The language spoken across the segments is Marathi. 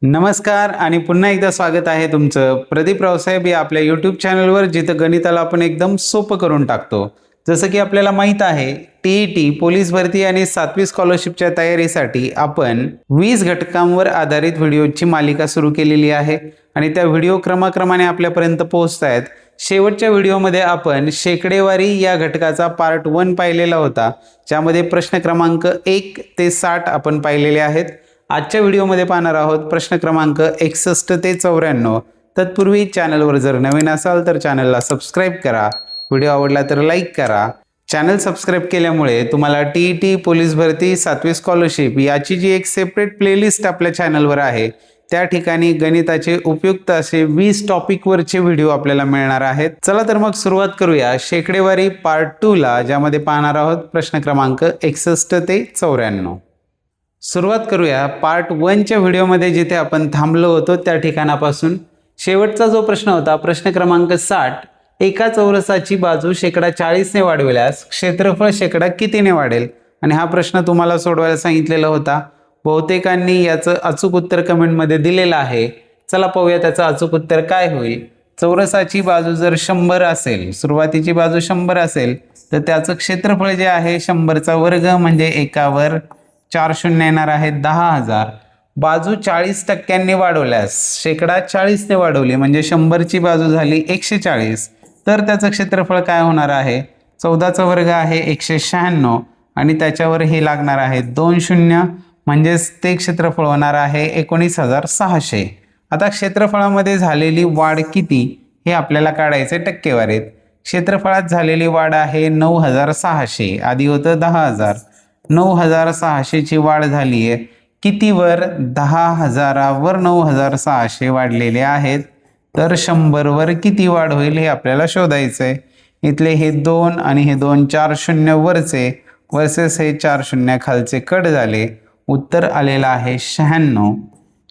नमस्कार आणि पुन्हा एकदा स्वागत आहे तुमचं प्रदीप रावसाहेब या आपल्या यूट्यूब चॅनलवर, जिथं गणिताला आपण एकदम सोपं करून टाकतो. जसं की आपल्याला माहीत आहे, टीईटी पोलीस भरती आणि 7वी स्कॉलरशिपच्या तयारीसाठी आपण 20 घटकांवर आधारित व्हिडिओची मालिका सुरू केलेली आहे आणि त्या व्हिडिओ क्रमाक्रमाने आपल्यापर्यंत पोहोचत आहेत. शेवटच्या व्हिडिओमध्ये आपण शेकडेवारी या घटकाचा पार्ट 1 पाहिलेला होता, ज्यामध्ये प्रश्न क्रमांक 1 ते 60 आपण पाहिलेले आहेत. आजच्या व्हिडिओमध्ये पाहणार आहोत प्रश्न क्रमांक 61 ते 94. तत्पूर्वी चॅनलवर जर नवीन असाल तर चॅनलला सबस्क्राईब करा, व्हिडिओ आवडला तर लाईक करा. चॅनल सबस्क्राईब केल्यामुळे तुम्हाला टीईटी पोलीस भरती 7वी स्कॉलरशिप याची जी एक सेपरेट प्लेलिस्ट आपल्या चॅनलवर आहे, त्या ठिकाणी गणिताचे उपयुक्त असे 20 टॉपिकवरचे व्हिडिओ आपल्याला मिळणार आहेत. चला तर मग सुरुवात करूया शेकडेवारी पार्ट 2 ला, ज्यामध्ये पाहणार आहोत प्रश्न क्रमांक 61 ते 94. सुरुवात करूया पार्ट 1च्या व्हिडिओमध्ये, जिथे आपण थांबलो होतो त्या ठिकाणापासून. शेवटचा जो प्रश्न होता प्रश्न क्रमांक 60, एका चौरसाची बाजू %40 ने वाढविल्यास क्षेत्रफळ कितीने वाढेल, आणि हा प्रश्न तुम्हाला सोडवायला सांगितलेला होता. बहुतेकांनी याचं अचूक उत्तर कमेंटमध्ये दिलेलं आहे. चला पाहूया त्याचं अचूक उत्तर काय होईल. चौरसाची बाजू जर 100 असेल, सुरुवातीची बाजू 100 असेल, तर त्याचं क्षेत्रफळ जे आहे 100चा वर्ग म्हणजे एकावर 4 शून्य येणार आहे 10,000. बाजू 40% वाढवल्यास, %40 ने वाढवली म्हणजे 100ची बाजू झाली 140, तर त्याचं क्षेत्रफळ काय होणार आहे. 14चा वर्ग आहे 196 आणि त्याच्यावर हे लागणार आहे 2 शून्य, म्हणजेच ते क्षेत्रफळ होणार आहे 19,600. आता क्षेत्रफळामध्ये झालेली वाढ किती हे आपल्याला काढायचे टक्केवारीत. क्षेत्रफळात झालेली वाढ आहे 9,600, आधी होतं 10,000. 9,600ची वाढ झाली आहे कितीवर, 10,000वर 9,600 वाढलेले आहेत. तर 100वर किती वाढ होईल हे आपल्याला शोधायचं आहे. इथले हे 2 आणि हे 2 4 शून्य वरचे वर्सेस हे 4 शून्य खालचे कट झाले. उत्तर आलेलं आहे 96.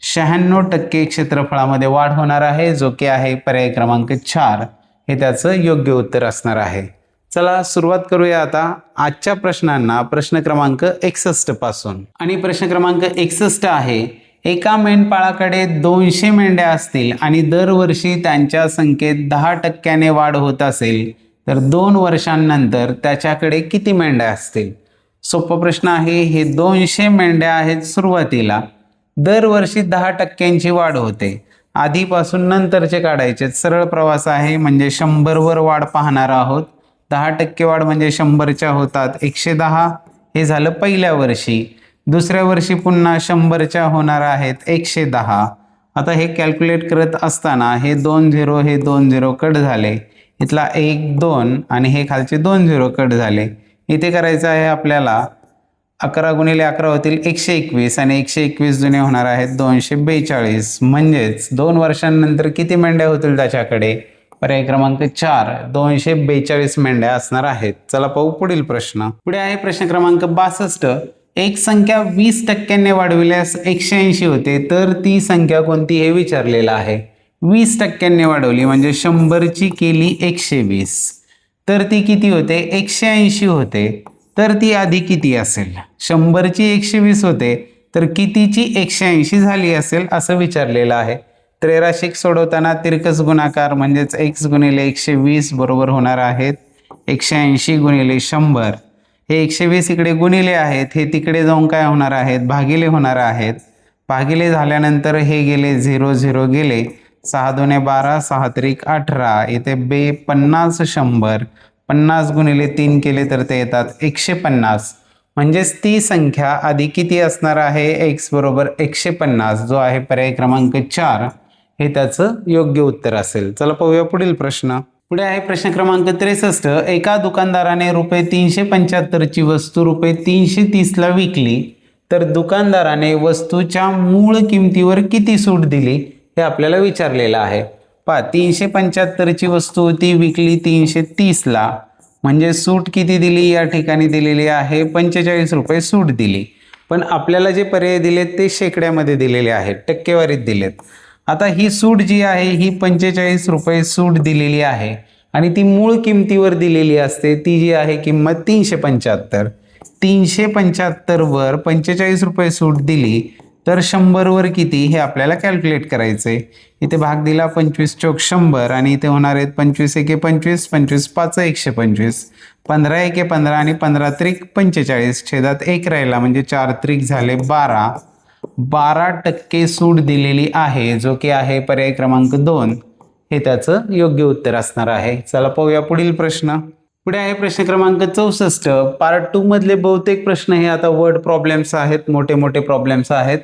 96% क्षेत्रफळामध्ये वाढ होणार आहे, जो की आहे पर्याय क्रमांक 4. हे त्याचं योग्य उत्तर असणार आहे. चला सुरुवात करूया आता आजच्या प्रश्नांना, प्रश्न क्रमांक 61 पासून. आणि प्रश्न क्रमांक 61 आहे, एका मेंढपाळाकडे 200 मेंढ्या असतील आणि दरवर्षी त्यांच्या संख्येत 10% वाढ होत असेल, तर 2 वर्षांनंतर त्याच्याकडे किती मेंढ्या असतील. सोपा प्रश्न आहे. हे 200 मेंढ्या आहेत सुरुवातीला, दरवर्षी 10%ची वाढ होते. आधीपासून नंतरचे काढायचे, सरळ प्रवास आहे, म्हणजे 100वर वाढ पाहणार आहोत. 10% वाढ म्हणजे 100च्या होतात 110, हे झालं पहिल्या वर्षी. दुसऱ्या वर्षी पुन्हा 100च्या होणार आहेत 110. आता हे कॅल्क्युलेट करत असताना हे 2 0 हे 2 0 कट झाले, इथला 1 2 आणि हे खालचे 2 0 कट झाले. इथे करायचं आहे आपल्याला 11 गुणिले 11 होतील 121 आणि 121 जुने होणार आहेत 242. म्हणजेच 2 वर्षांनंतर किती मेंढ्या होतील त्याच्याकडे, पर्याय क्रमांक 4, 242 मेंढ्या असणार आहेत. चला पाहू पुढील प्रश्न. पुढे आहे प्रश्न क्रमांक 62, एक संख्या 20% वाढविल्यास 180 होते, तर ती संख्या कोणती हे विचारलेलं आहे. 20% वाढवली म्हणजे 100ची केली 120, तर ती किती होते, 180 होते. तर ती आधी किती असेल. 100ची 120 होते, तर कितीची 180 झाली असेल असं विचारलेलं आहे. त्रैराशिक सोडवताना तिरकस गुणाकार म्हणजेच x गुणिले 120 बरोबर होणार आहेत 180 गुणिले 100. हे 120 इकडे गुणिले आहेत, हे तिकडे जाऊन काय होणार आहेत, भागिले होणार आहेत. भागिले झाल्यानंतर हे गेले 0 0 गेले, 6 दुने 12 6 त्रिक 18, इथे 50 100, 50 गुणिले 3 केले तर ते येतात 150. म्हणजेच ती संख्या आधी किती असणार आहे, x बरोबर 150, जो आहे पर्याय क्रमांक 4. हे त्याचं योग्य उत्तर असेल. चला पाहूया पुढील प्रश्न. पुढे आहे प्रश्न क्रमांक 63, एका दुकानदाराने ₹375 ची वस्तू ₹330 ला विकली, तर दुकानदाराने वस्तूच्या मूळ किमतीवर किती सूट दिली हे आपल्याला विचारलेलं आहे. पहा, 375 ची वस्तू होती, विकली 330 ला, म्हणजे सूट किती दिली या ठिकाणी दिलेली आहे, ₹45 सूट दिली. पण आपल्याला जे पर्याय दिलेत ते शेकड्यामध्ये दिलेले आहेत, टक्केवारीत दिलेत. आता ही सूट जी आहे ही ₹45 सूट दिलेली आहे आणि ती मूळ किमतीवर दिलेली असते, ती जी आहे किंमत 375. 375 वर ₹45 सूट दिली तर 100 किती हे आपल्याला कॅल्क्युलेट करायचं आहे. इथे भाग दिला 25 चोक 100 आणि इथे होणार आहेत 25 एके 25, 25 पाच 125, 15 एके 15 आणि 15 त्रिक 45, छेदात 1 राहिला म्हणजे 4 त्रिक झाले 12% सूट दिलेली आहे, जो की आहे पर्याय क्रमांक 2. हे त्याचं योग्य उत्तर असणार आहे. चला पाहूया पुढील प्रश्न. पुढे आहे प्रश्न क्रमांक 64. पार्ट 2 मधले बहुतेक प्रश्न हे आता वर्ड प्रॉब्लेम्स आहेत, मोठे मोठे प्रॉब्लेम्स आहेत.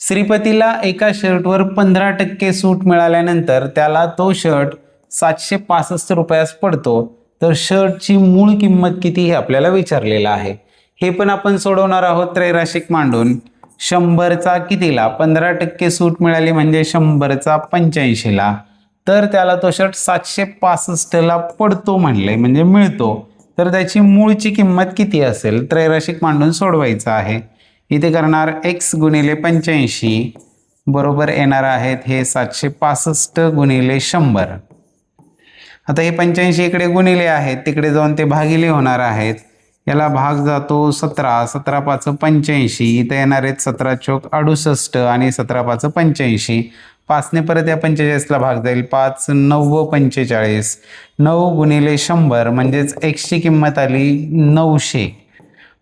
श्रीपतीला एका शर्टवर 15% सूट मिळाल्यानंतर त्याला तो शर्ट 765 रुपयास पडतो, तर शर्टची मूळ किंमत किती हे आपल्याला विचारलेलं आहे. हे पण आपण सोडवणार आहोत त्रैराशिक मांडून. 100चा कितीला 15% सूट मिळाली म्हणजे 100चा 85ला, तर त्याला तो शर्ट 765ला पडतो म्हणले म्हणजे मिळतो, तर त्याची मूळची किंमत किती असेल त्रैराशिक मांडून सोडवायचं आहे. इथे करणार x गुणिले 85 बरोबर येणार आहेत हे 765 गुणिले 100. आता हे 85 इकडे गुणिले आहेत, तिकडे जाऊन ते भागिले होणार आहेत. याला भाग जातो 17, 17 पाच 85, इथे येणार आहेत 17 चोक 68 आणि 17 पाच 85. 5ने परत या 45ला भाग जाईल, 5 9 45, 9 गुणिले 100 म्हणजेच x ची किंमत आली 900.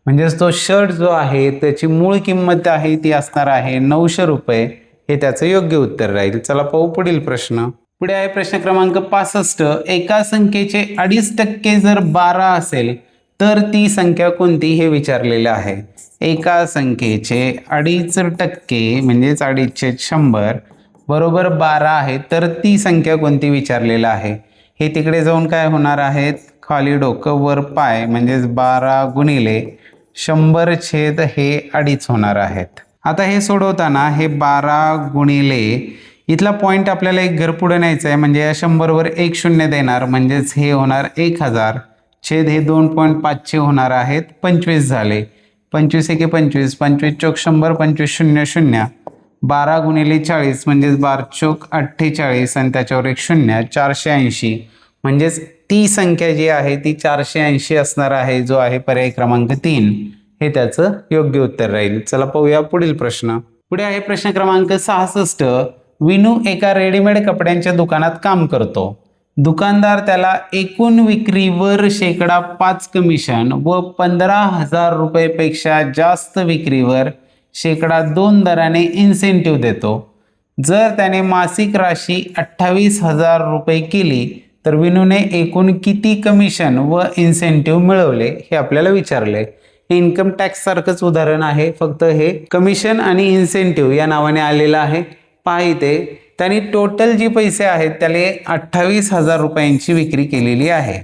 म्हणजेच तो शर्ट जो आहे त्याची मूळ किंमत आहे ती असणार आहे 900 रुपये. हे त्याचं योग्य उत्तर राहील. चला पाहू पुढील प्रश्न. पुढे आहे प्रश्न क्रमांक 65. एका संख्येचे 2.5% जर 12 असेल तर ती संख्या कोणती हे विचारलेलं आहे. एका संख्येचे 2.5% म्हणजेच 2.5/100 बरोबर 12 आहे, तर ती संख्या कोणती विचारलेलं आहे. हे तिकडे जाऊन काय होणार आहेत, खाली डोकं वर पाय म्हणजेच 12 गुणिले 100 छेद हे 2.5 होणार आहेत. आता हे सोडवताना हे 12 गुणिले इथला पॉईंट आपल्याला एक घर पुढे न्यायचा आहे, म्हणजे या 100वर 1 शून्य देणार म्हणजेच हे होणार 1000 छेद हे 2.5 होणार आहेत 25 झाले. 25 एके 25, 25 चोक 100, 25 शून्य शून्य, 12 गुणिले 40 म्हणजेच 12 चोक 48 आणि त्याच्यावर 1 शून्य, 480. म्हणजेच ती संख्या जी आहे ती 480 असणार आहे, जो आहे पर्याय क्रमांक 3. हे त्याचं योग्य उत्तर राहील. चला पाहूया पुढील प्रश्न. पुढे आहे प्रश्न क्रमांक 66. विनू एका रेडीमेड कपड्यांच्या दुकानात काम करतो. दुकानदार त्याला एकूण विक्रीवर 5% कमिशन व 15,000 रुपयेपेक्षा जास्त विक्रीवर 2% दराने इन्सेंटिव्ह देतो. जर त्याने मासिक राशी 28,000 रुपये केली तर विनूने एकूण किती कमिशन व इन्सेंटिव्ह मिळवले हे आपल्याला विचारले. हे इन्कम टॅक्स सारखंच उदाहरण आहे, फक्त हे कमिशन आणि इन्सेंटिव्ह या नावाने आलेलं आहे. पहा इथे त्यांनी टोटल जी पैसे आहेत त्याला 28,000 रुपयांची विक्री केलेली आहे.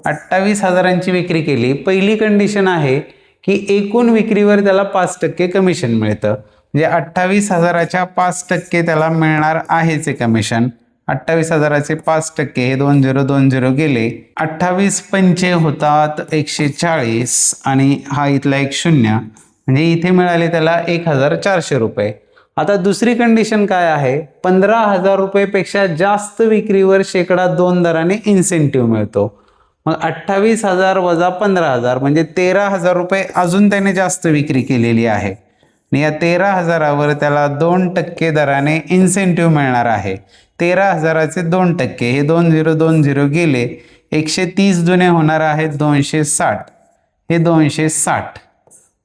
28,000ची विक्री केली. पहिली कंडिशन आहे की एकूण विक्रीवर त्याला 5% कमिशन मिळतं, म्हणजे 28,000च्या 5% त्याला मिळणार आहेच कमिशन. 28,000चे 5% हे 2020 गेले. 28 पंचे होतात 140 आणि हा इथला 1 शून्य, म्हणजे इथे मिळाले त्याला 1,400 रुपये. आता दुसरी कंडिशन काय आहे, 15,000 रुपयेपेक्षा जास्त विक्रीवर 2% दराने इन्सेंटिव्ह मिळतो. मग 28,000 वजा 15,000 म्हणजे 13,000 रुपये अजून त्याने जास्त विक्री केलेली आहे आणि या 13,000वर त्याला 2% दराने इन्सेंटिव्ह मिळणार आहे. 13,000चे 2% हे 2020 गेले. 130 जुने होणार आहेत 260, हे 260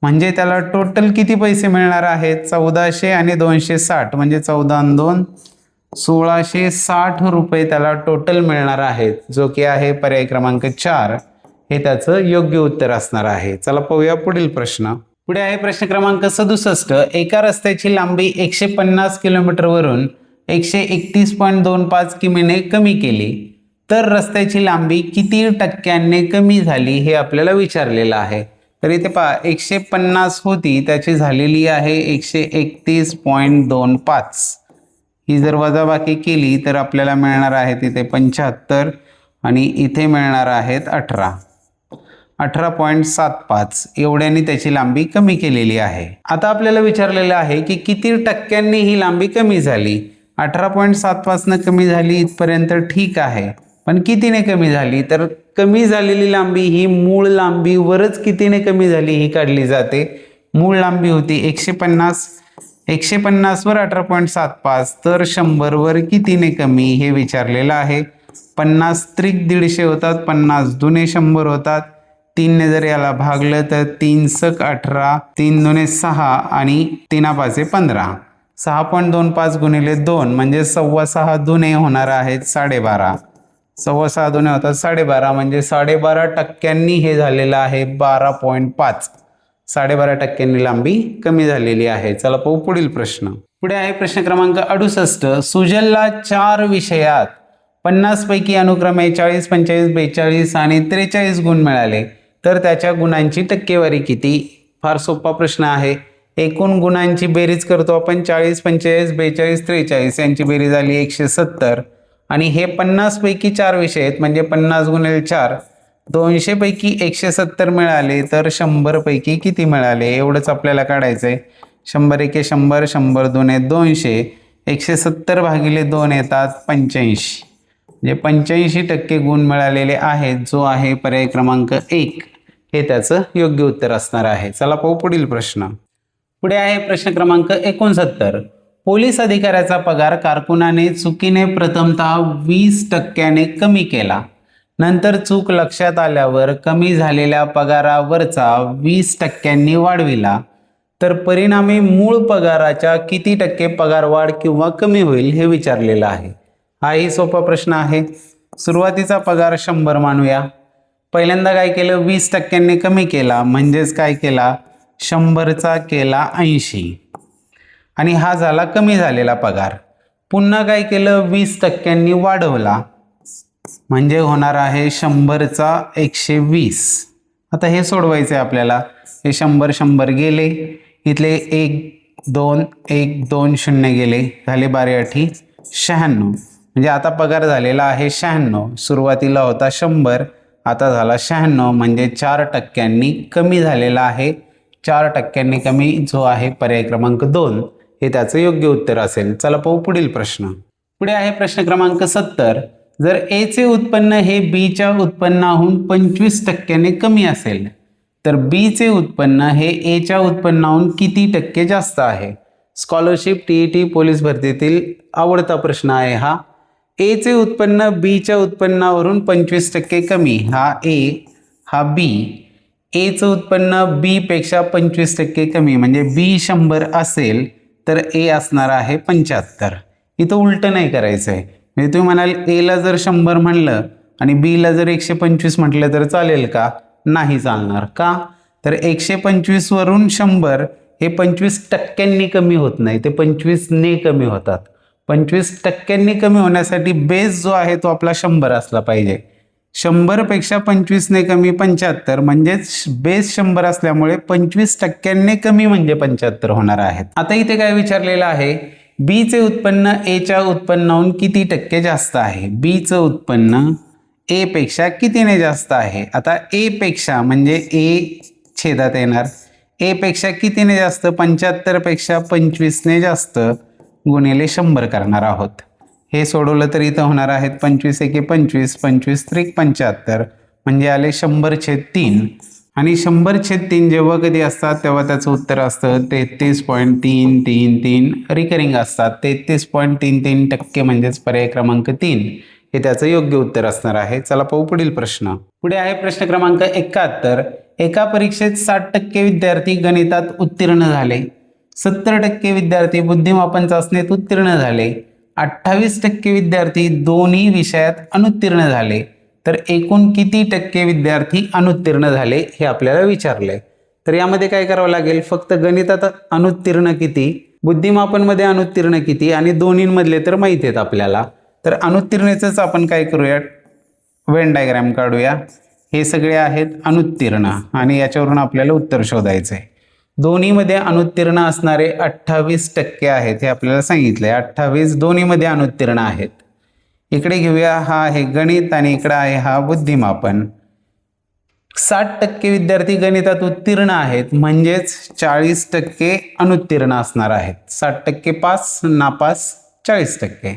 म्हणजे त्याला टोटल किती पैसे मिळणार आहेत 1400 आणि 260 म्हणजे 14 आणि 2 1660 रुपये त्याला टोटल मिळणार आहेत, जो की आहे पर्याय क्रमांक 4. हे त्याचं योग्य उत्तर असणार आहे. चला पाहूया पुढील प्रश्न. पुढे आहे प्रश्न क्रमांक 67. एका रस्त्याची लांबी 150 किलोमीटरवरून 131.25 किमीने कमी केली तर रस्त्याची लांबी किती टक्क्यांनी कमी झाली हे आपल्याला विचारलेलं आहे. तर इथे पहा 150 होती त्याची झालेली आहे 131.25. ही जर वजाबाकी केली तर आपल्याला मिळणार आहे तिथे 75 आणि इथे मिळणार आहेत 18.75. एवढ्याने त्याची लांबी कमी केलेली आहे. आता आपल्याला विचारलेलं आहे की किती टक्क्यांनी ही लांबी कमी झाली. 18.75 कमी झाली इथपर्यंत ठीक आहे, पण कितीने कमी झाली, तर कमी झालेली लांबी ही मूळ लांबीवरच कितीने कमी झाली ही काढली जाते. मूळ लांबी होती 150, 150 वर 18.75 तर 100 वर कितीने कमी हे विचारलेलं आहे. 50 त्रिक 150 होतात, 50 दुने 100 होतात. 3ने जर याला भागलं तर 3 सक 18, 3 दुने 6 आणि 3 पाचे 15. 6.25 गुणिले 2 म्हणजे 6.25 दुने होणार आहेत 12.5. 6.25 दुने होतात 12.5 म्हणजे 12.5% हे झालेलं आहे 12.5. 12.5% लांबी कमी झालेली आहे. चला पाहू पुढील प्रश्न. पुढे आहे प्रश्न क्रमांक 68. सुजलला 4 विषयात 50 पैकी अनुक्रमे 40, 45, 42 आणि 43 गुण मिळाले तर त्याच्या गुणांची टक्केवारी किती? फार सोपा प्रश्न आहे. एकूण गुणांची बेरीज करतो आपण. 40, 45, 42, 43 यांची बेरीज आली 170 आणि हे 50 पैकी 4 विषय आहेत म्हणजे 50 गुणिले 4 200 पैकी 170 मिळाले तर 100 पैकी किती मिळाले एवढंच आपल्याला काढायचंय. 100 एके 100, 100 दुने 200, 170 भागिले 2 येतात 85 म्हणजे 85% गुण मिळालेले आहेत, जो आहे पर्याय क्रमांक 1 हे त्याचं योग्य उत्तर असणार आहे. चला पाहू पुढील प्रश्न. पुढे आहे प्रश्न क्रमांक 69. पोलीस अधिकाऱ्याचा पगार कारकुनाने चुकीने प्रथमतः 20% कमी केला. नंतर चूक लक्षात आल्यावर कमी झालेल्या पगारावरचा 20% वाढविला तर परिणामी मूळ पगाराच्या किती टक्के पगारवाढ किंवा कमी होईल हे विचारलेलं आहे. हाही सोपा प्रश्न आहे. सुरुवातीचा पगार 100 मानूया. पहिल्यांदा काय केलं 20% कमी केला म्हणजेच काय केला 100चा केला 80 आणि हा झाला कमी झालेला पगार. पुन्हा काय केलं 20% वाढवला म्हणजे होणार आहे 100चा 120. आता हे सोडवायचं आहे आपल्याला. हे 100 100 गेले, इथले 1 2 1 2 0 गेले, झाले 12 8 96 म्हणजे आता पगार झालेला आहे 96. सुरुवातीला होता 100 आता झाला 96 म्हणजे 4% कमी झालेला आहे. 4% कमी जो आहे पर्याय क्रमांक 2 हे त्याचं योग्य उत्तर असेल. चला पाहू पुढील प्रश्न. पुढे आहे प्रश्न क्रमांक 70. जर ए चे उत्पन्न हे बी च्या उत्पन्नाहून 25% कमी असेल तर बी चे उत्पन्न हे ए च्या उत्पन्नाहून किती टक्के जास्त आहे? स्कॉलरशिप टीईटी पोलीस भरतीतील आवडता प्रश्न आहे हा. ए चे उत्पन्न बी च्या उत्पन्नावरून 25% कमी, हा ए हा बी. ए चं उत्पन्न बी पेक्षा 25% कमी म्हणजे बी 100 असेल तर ए असणार आहे 75. इथं उलटं नाही करायचं आहे. म्हणजे तुम्ही म्हणाल एला जर 100 म्हणलं आणि बीला जर 125 म्हटलं तर चालेल का? नाही चालणार. का? तर 125 वरून 100 हे 25% कमी होत नाही, ते 25ने कमी होतात. 25% कमी होण्यासाठी बेस जो आहे तो आपला 100 असला पाहिजे. 100 पेक्षा 25ने कमी 75 म्हणजेच बेस 100 असल्यामुळे 25%ने कमी म्हणजे 75 होणार आहेत. आता इथे काय विचारलेलं आहे बी चे उत्पन्न ए च्या उत्पन्नाहून किती टक्के जास्त आहे? बी चं उत्पन्न ए पेक्षा कितीने जास्त आहे? आता ए पेक्षा म्हणजे ए छेदात येणार. ए पेक्षा कितीने जास्त? 75 पेक्षा 25ने जास्त गुणिले 100 करणार आहोत. हे सोडवलं तर इथं होणार आहेत 25 एके 25, 25 त्रिक 75 म्हणजे आले 100/3 आणि 100/3 जेव्हा कधी असतात तेव्हा त्याचं उत्तर असतं 33.333 रिकरिंग असतात. 33.33% म्हणजेच पर्याय क्रमांक 3 हे त्याचं योग्य उत्तर असणार आहे. चला पाहू पुढील प्रश्न. पुढे आहे प्रश्न क्रमांक 71. एका परीक्षेत 60% विद्यार्थी गणितात उत्तीर्ण झाले, 70% विद्यार्थी बुद्धिमापन चाचणीत उत्तीर्ण झाले, 28% विद्यार्थी दोन्ही विषयात अनुत्तीर्ण झाले तर एकूण किती टक्के विद्यार्थी अनुत्तीर्ण झाले हे आपल्याला विचारले. तर यामध्ये काय करावं लागेल, फक्त गणितात अनुत्तीर्ण किती, बुद्धिमापनमध्ये अनुत्तीर्ण किती आणि दोन्हींमधले तर माहित आहेत आपल्याला. तर अनुत्तीर्णच आपण काय करूया वेन डायग्राम काढूया. हे सगळे आहेत अनुत्तीर्ण आणि याच्यावरून आपल्याला उत्तर शोधायचं आहे. दोन्हीमध्ये अनुत्तीर्ण असणारे 28% आहेत हे आपल्याला सांगितलंय. 28 दोन्हीमध्ये अनुत्तीर्ण आहेत. इकडे घेऊया हा आहे गणित आणि इकडे आहे हा बुद्धिमापन. 60% विद्यार्थी गणितात उत्तीर्ण आहेत म्हणजेच 40% अनुत्तीर्ण असणार आहेत. 60% पास, नापास 40%.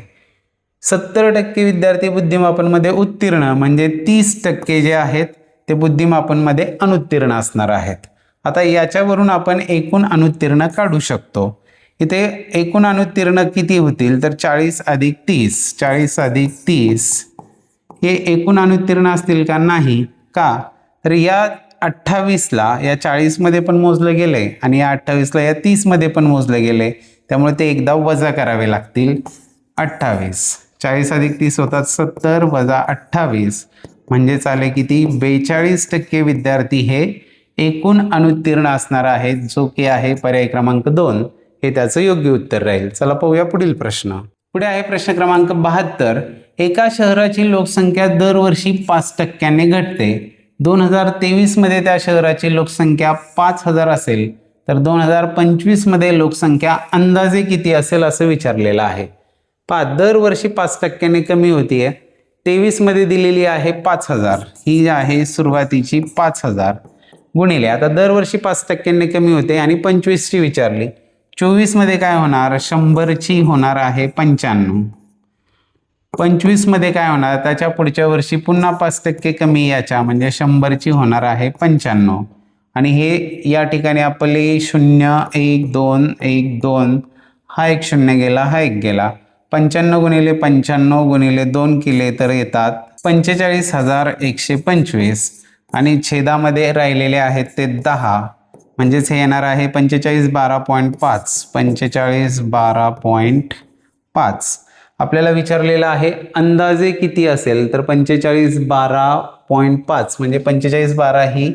70% विद्यार्थी बुद्धिमापनमध्ये उत्तीर्ण म्हणजे 30% जे आहेत ते बुद्धिमापनमध्ये अनुत्तीर्ण असणार आहेत. आता याच्यावरून आपण एकूण अनुत्तीर्ण काढू शकतो. इथे एकूण अनुत्तीर्ण किती होतील तर 40 अधिक 30, 40 अधिक 30 हे एकूण अनुत्तीर्ण असतील का? नाही. का? तर या 28ला या 40 मध्ये पण मोजलं गेले आणि या 28ला या 30 मध्ये पण मोजलं गेले, त्यामुळे ते एकदा वजा करावे लागतील. 28 40 अधिक 30 होतात 70 वजा 28 म्हणजेच आले किती? 42% विद्यार्थी हे एकूण अनुत्तीर्ण असणार आहेत, जो की आहे पर्याय क्रमांक 2 हे त्याचं योग्य उत्तर राहील. चला पाहूया पुढील प्रश्न. पुढे आहे प्रश्न क्रमांक 72. एका शहराची लोकसंख्या दरवर्षी 5% घटते. 2023 मध्ये त्या शहराची लोकसंख्या 5000 असेल तर 2025 मध्ये लोकसंख्या अंदाजे किती असेल असं विचारलेलं आहे. दरवर्षी 5% कमी होतीये. 23 मध्ये दिलेली आहे 5000, ही आहे सुरुवातीची 5000 गुणिले, आता दरवर्षी 5% कमी होते आणि 25 ची विचारली. 24 मध्ये काय होणार? 100 ची होणार आहे 95. 25 मध्ये काय होणार? त्याच्या पुढच्या वर्षी पुन्हा 5% कमी याच्या म्हणजे 100 ची होणार आहे 95. आणि हे या ठिकाणी आपले 0 1 2 1 2 हा एक 0 गेला, हा एक गेला. 95 गुणिले 95 गुणिले 2 केले तर येतात 45,125 आणि छेदामध्ये राहिलेले आहेत ते 10 म्हणजेच हे येणार आहे 45 12.5. 45 12.5. आपल्याला विचारलेलं आहे अंदाजे किती असेल तर 45 12.5 म्हणजे 45 12 ही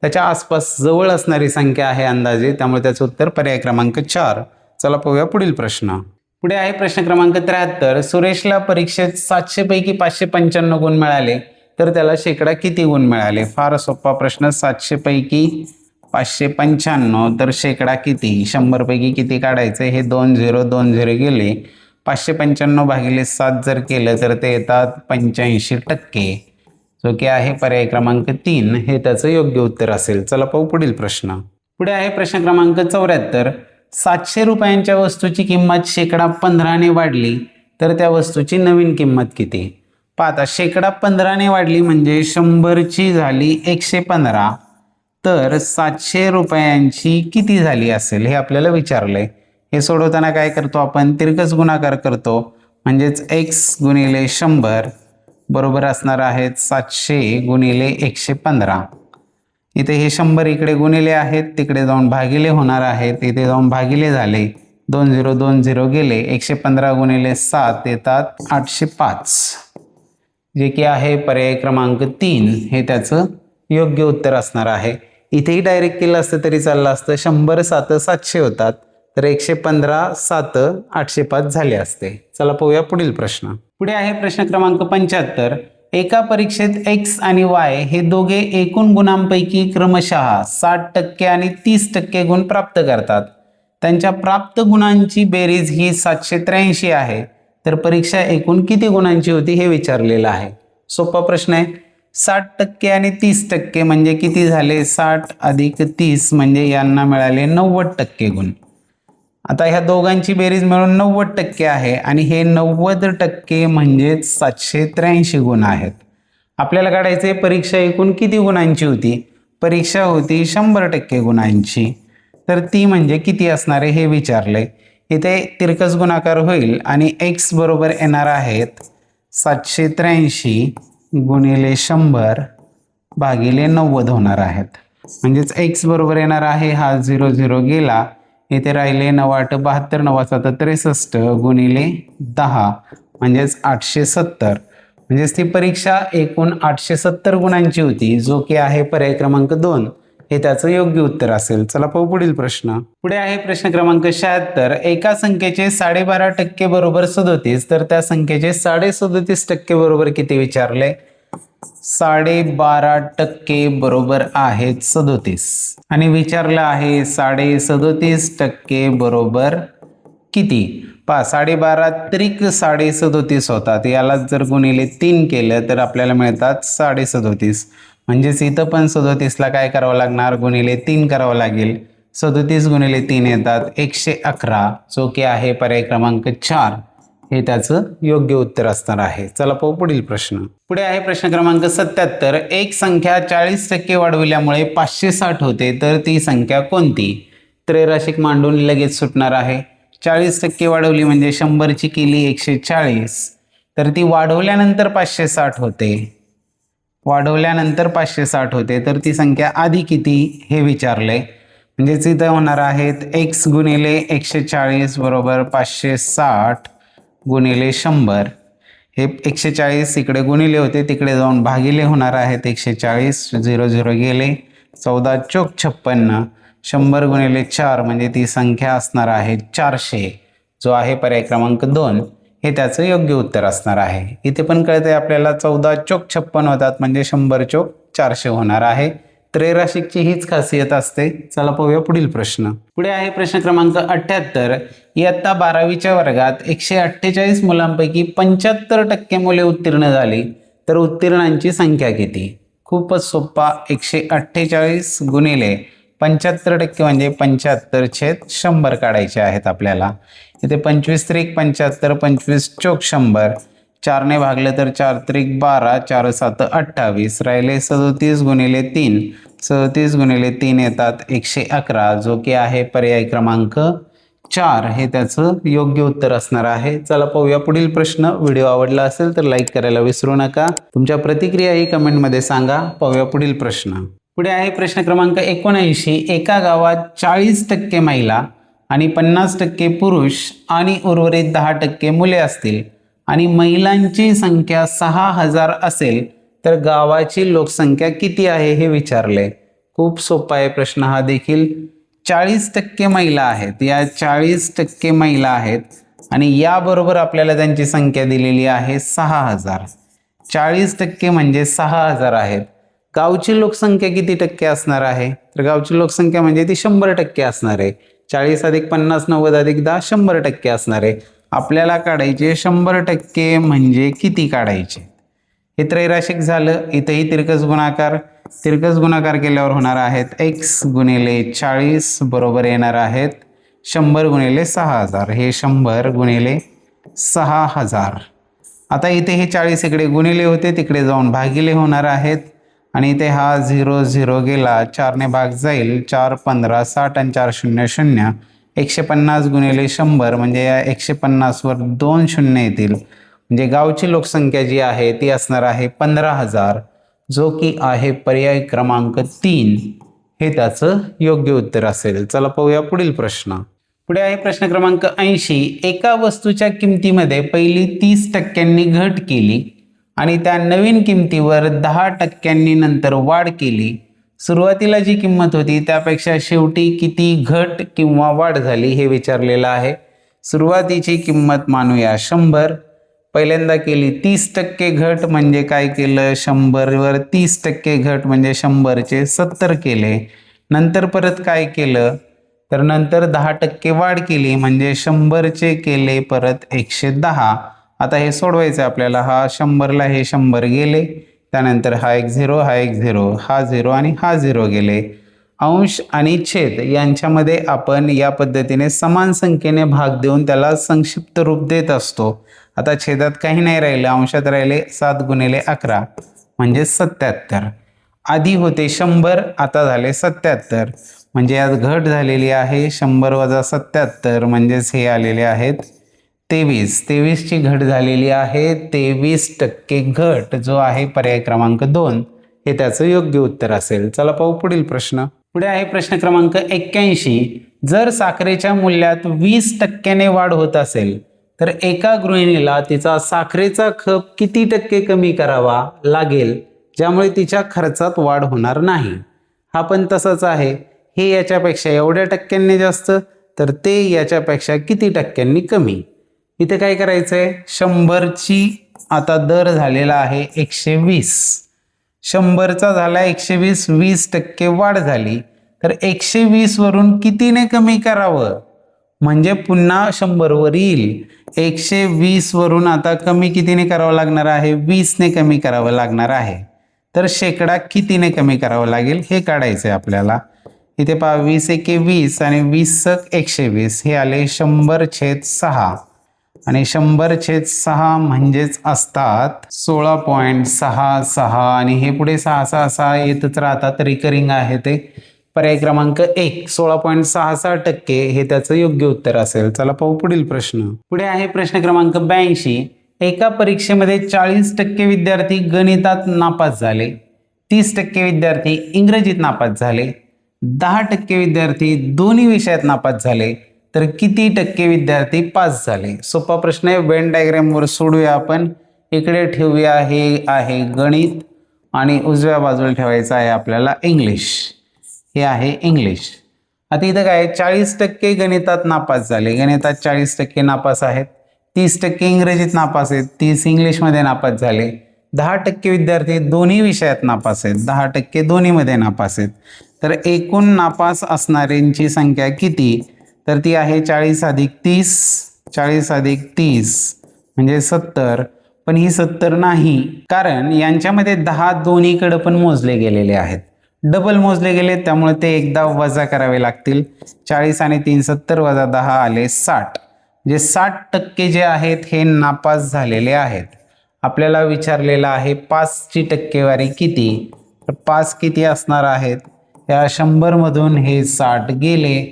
त्याच्या आसपास जवळ असणारी संख्या आहे अंदाजे, त्यामुळे त्याचं उत्तर पर्याय क्रमांक 4. चला पाहूया पुढील प्रश्न. पुढे आहे प्रश्न क्रमांक 73. सुरेशला परीक्षेत 700 पैकी 595 गुण मिळाले तर त्याला शेकडा किती गुण मिळाले? फार सोपा प्रश्न. 700 पैकी 595 तर शेकडा किती? 100 पैकी किती काढायचे? हे 2 0 2 0 गेले. 595 भागिले 7 जर केलं तर ते येतात 85%, जो की आहे पर्याय क्रमांक 3 हे त्याचं योग्य उत्तर असेल. चला पाहू पुढील प्रश्न. पुढे आहे प्रश्न क्रमांक 74. 700 रुपयांच्या वस्तूची किंमत शेकडा 15ने वाढली तर त्या वस्तूची नवीन किंमत किती? पाहता शेकडा 15ने वाढली म्हणजे 100 ची झाली 115, तर 700 रुपयांची किती झाली असेल हे आपल्याला विचारलंय. हे सोडवताना काय करतो आपण? तिरकस गुणाकार करतो, म्हणजेच x गुणिले 100 बरोबर असणार आहेत 700 गुणिले 115. इथे हे 100 इकडे गुणिले आहेत, तिकडे जाऊन भागिले होणार आहेत, इथे जाऊन भागिले झाले, 2 0 2 0 गेले. 115 गुणिले 7 येतात 805, जे की आहे पर्याय क्रमांक 3 हे त्याचं योग्य उत्तर असणार आहे. इथेही डायरेक्ट केलं असतं तरी चाललं असतं. 100 7 700 होतात तर 115 7 805 झाले असते. चला पाहूया पुढील प्रश्न. पुढे आहे प्रश्न क्रमांक 75. एका परीक्षेत x आणि y हे दोघे एकूण गुणांपैकी क्रमशः 60% आणि 30% गुण प्राप्त करतात. त्यांच्या प्राप्त गुणांची बेरीज ही 783 आहे, तर परीक्षा एकूण किती गुणांची होती हे विचारलेलं आहे. सोपा प्रश्न आहे. 60% आणि 30% म्हणजे किती झाले? 60 अधिक 30 म्हणजे यांना मिळाले 90% गुण. आता ह्या दोघांची बेरीज मिळून 90% आहे आणि हे 90% म्हणजेच 783 गुण आहेत. आपल्याला काढायचे परीक्षा एकूण किती गुणांची होती? परीक्षा होती 100% गुणांची, तर ती म्हणजे किती असणार आहे हे विचारले. इथे तिरकस गुणाकार होईल आणि x बरोबर येणार आहेत 783 गुणिले 100 भागिले 90 होणार आहेत. म्हणजेच x बरोबर येणार आहे, हा 0 0 गेला, इथे राहिले 9 8 72 9 7 63 गुणिले 10 म्हणजेच 870. म्हणजेच ती परीक्षा एकूण 870 गुणांची होती, जो की आहे पर्याय क्रमांक 2 हे त्याचं योग्य उत्तर असेल. चला पाहू पुढील प्रश्न. पुढे आहे प्रश्न क्रमांक 76. एका संख्येचे 12.5% बरोबर 37 तर त्या संख्येचे 37.5% बरोबर किती विचारले? 12.5% बरोबर आहेत 37 आणि विचारलं आहे 37.5% बरोबर किती? 12.5 त्रिक 37.5 होतात, याला जर गुणिले 3 केलं तर आपल्याला मिळतात 37.5. म्हणजेच इथं पण 37ला काय करावं लागणार? गुणिले 3 करावं लागेल. 37 गुणिले 3 येतात 111, जो की आहे पर्याय क्रमांक 4 हे त्याचं योग्य उत्तर असणार आहे. चला पाहू पुढील प्रश्न. पुढे आहे प्रश्न क्रमांक 77. एक संख्या 40% वाढविल्यामुळे 560 होते तर ती संख्या कोणती? त्रैराशिक मांडून लगेच सुटणार आहे. 40% वाढवली म्हणजे 100ची केली 140, तर ती वाढवल्यानंतर 560 होते. वाढवल्यानंतर 560 होते, तर ती संख्या आधी किती हे विचारलंय. म्हणजेच इथं होणार आहेत x गुणिले 140 बरोबर 560 गुणिले 100. हे 140 इकडे गुणिले होते, तिकडे जाऊन भागिले होणार आहेत. 140 0 0 गेले, 14 चोक 56, 100 गुणिले 4 म्हणजे ती संख्या असणार आहे 400, जो आहे पर्याय क्रमांक 2 हे त्याचं योग्य उत्तर असणार आहे. इथे पण कळतंय आपल्याला 14 चोक 56 होतात म्हणजे 100 चोक 400 होणार आहे. त्रैराशिकची हीच खासियत असते. चला पाहूया पुढील प्रश्न. पुढे आहे प्रश्न क्रमांक 78. इयत्ता 12वीच्या वर्गात 148 मुलांपैकी 75% मुले उत्तीर्ण झाली, तर उत्तीर्णांची संख्या किती? खूपच सोपा. 148 गुणिले 75% म्हणजे 75/100 काढायचे आहेत आपल्याला. इथे 25 त्रिक 75, 25 चोक 100, 4 ने भागले तर 4 त्रिक 12, 4 7 28, राहिले 37 गुणिले 3, 37 गुणिले 3 येतात 111, जो की आहे पर्याय क्रमांक 4 हे त्याचं योग्य उत्तर असणार आहे. चला पाहूया पुढील प्रश्न. व्हिडिओ आवडला असेल तर लाईक करायला विसरू नका. तुमच्या प्रतिक्रियाही कमेंटमध्ये सांगा. पाहूया पुढील प्रश्न. पुढे आहे प्रश्न क्रमांक 79. एका गावात 40% महिला आणि 50% पुरुष आणि उर्वरित 10% मुले असतील आणि महिलांची संख्या 6000 असेल, तर गावाची लोकसंख्या किती आहे हे विचारले. खूप सोपा आहे प्रश्न हा देखील. 40% महिला आहेत, या 40% महिला आहेत आणि याबरोबर आपल्याला त्यांची संख्या दिलेली आहे 6000. 40% म्हणजे 6000 आहेत. गावची लोकसंख्या किती टक्के असणार आहे? तर गावची लोकसंख्या म्हणजे ती 100% असणार आहे. 40 अधिक 50 90 अधिक 10 100% असणार आहे. आपल्याला काढायचे 100% म्हणजे किती काढायचे? हे त्रैराशिक झालं. इथेही तिरकस गुणाकार केल्यावर होणार आहेत x गुणिले 40 बरोबर येणार आहेत 100 गुणिले 6000. हे 100 गुणिले 6000. आता इथे हे 40 इकडे गुणिले होते, तिकडे जाऊन भागिले होणार आहेत आणि इथे हा 0 0 गेला, 4 ने भाग जाईल, 4 15 60 आणि 4 0 0, 150 गुणिले 100 म्हणजे या 150 वर 2 शून्य येतील. म्हणजे गावची लोकसंख्या जी आहे ती असणार आहे 15000, जो की आहे पर्याय क्रमांक 3 हे त्याचं योग्य उत्तर असेल. चला पाहूया पुढील प्रश्न. पुढे आहे प्रश्न क्रमांक 80. एका वस्तूच्या किमतीमध्ये पहिली 30% घट केली आणि त्या नवीन किमतीवर 10% नंतर वाढ केली. सुरुवातीला जी किंमत होती त्यापेक्षा शेवटी किती घट किंवा वाढ झाली हे विचारलेलं आहे. सुरुवातीची किंमत मानूया 100. पहिल्यांदा केली 30% घट म्हणजे काय केलं? 100 वर 30% घट म्हणजे 100चे 70 केले. नंतर परत काय केलं? तर नंतर 10% वाढ केली म्हणजे 100चे केले परत 110. आता हे सोडवायचं आपल्याला. हा 100ला हे 100 गेले, त्यानंतर हा एक 0, हा एक 0, हा 0 आणि हा 0 गेले. अंश आणि छेद यांच्यामध्ये आपण या पद्धतीने समान संख्येने भाग देऊन त्याला संक्षिप्त रूप देत असतो. आता छेदात काही नाही राहिलं, अंशात राहिले 7 गुणिले 11 म्हणजे 77. आधी होते 100, आता झाले 77, म्हणजे यात घट झालेली आहे 100 वजा 77 म्हणजेच हे आलेले आहेत 23. 23ची घट झालेली आहे 23% घट, जो आहे पर्याय क्रमांक 2 हे त्याचं योग्य उत्तर असेल. चला पाहू पुढील प्रश्न. पुढे आहे प्रश्न क्रमांक 81. जर साखरेच्या मूल्यात 20% वाढ होत असेल तर एका गृहिणीला तिचा साखरेचा खप किती टक्के कमी करावा लागेल ज्यामुळे तिच्या खर्चात वाढ होणार नाही? हा पण तसंच आहे. हे याच्यापेक्षा एवढ्या टक्क्यांनी जास्त, तर ते याच्यापेक्षा किती टक्क्यांनी कमी. इथे काय करायचंय? 100ची आता दर झालेला आहे 120. 100चा झाला 120, 20% वाढ झाली, तर 120 वरून कितीने कमी करावं म्हणजे पुन्हा 100 वर येईल. 120 वरून आता कमी कितीने करावं लागणार आहे? 20 ने कमी करावं लागणार आहे. तर शेकडा कितीने कमी करावं लागेल हे काढायचंय आपल्याला. इथे पहा 20 एके 20 आणि 20 120 हे आले 100/6 आणि 100/6 म्हणजेच असतात 16.66 आणि हे पुढे 6 6 6 येतच राहतात, रिकरिंग आहे ते. पर्याय क्रमांक 1 16.66% हे त्याचं योग्य उत्तर असेल. चला पाहू पुढील प्रश्न. पुढे आहे प्रश्न क्रमांक 82. एका परीक्षेमध्ये 40% विद्यार्थी गणितात नापास झाले, 30% विद्यार्थी इंग्रजीत नापास झाले, 10% विद्यार्थी दोन्ही विषयात नापास झाले, तर किती टक्के विद्यार्थी पास झाले? सोपा प्रश्न आहे. वेन डायग्रामवर सोडूया आपण. इकडे ठेवूया हे आहे गणित आणि उजव्या बाजूला ठेवायचं आहे आपल्याला इंग्लिश. हे आहे इंग्लिश. आता इथं काय 40% गणितात नापास झाले, गणितात 40% नापास आहेत, 30% इंग्रजीत नापास आहेत, 30 इंग्लिशमध्ये नापास झाले, 10% विद्यार्थी दोन्ही विषयात नापास आहेत, 10% दोन्हीमध्ये नापास आहेत. तर एकूण नापास असणाऱ्यांची संख्या किती? तर ती आहे 40 अधिक 30, 40 अधिक 30 म्हणजे 70. पण ही 70 नाही, कारण यांच्यामध्ये 10 दोन्हीकडे पण मोजले गेलेले आहेत, डबल मोजले गेले, त्यामुळे ते एकदा वजा करावे लागतील. 40 आणि 3 70 वजा 10 आले 60. म्हणजे 60% जे आहेत हे नापास झालेले आहेत. आपल्याला विचारलेलं आहे 5ची टक्केवारी किती? तर 5 किती असणार आहेत? त्या 100 मधून हे 60 गेले,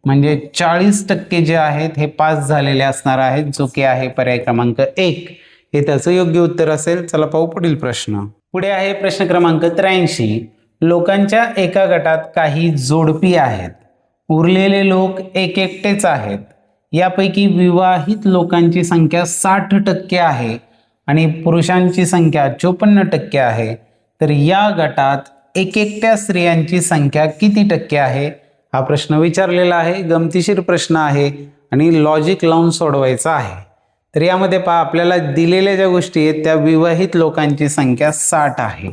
म्हणजे 40% जे आहेत हे पास झालेले असणार आहेत, जो की आहे पर्याय क्रमांक 1 हे त्याचं योग्य उत्तर असेल. चला पाहू पुढील प्रश्न. पुढे आहे प्रश्न क्रमांक 83. लोकांच्या एका गटात काही जोडपी आहेत, उरलेले लोक एकटेच आहेत. यापैकी विवाहित लोकांची संख्या 60% आहे आणि पुरुषांची संख्या 54% आहे. तर या गटात एकट्या स्त्रियांची संख्या किती टक्के आहे? हा प्रश्न विचारलेला आहे. गमतीशीर प्रश्न आहे आणि लॉजिक लावून सोडवायचा आहे. तर यामध्ये पहा, आपल्याला दिलेल्या ज्या गोष्टी आहेत त्या विवाहित लोकांची संख्या 60 आहे.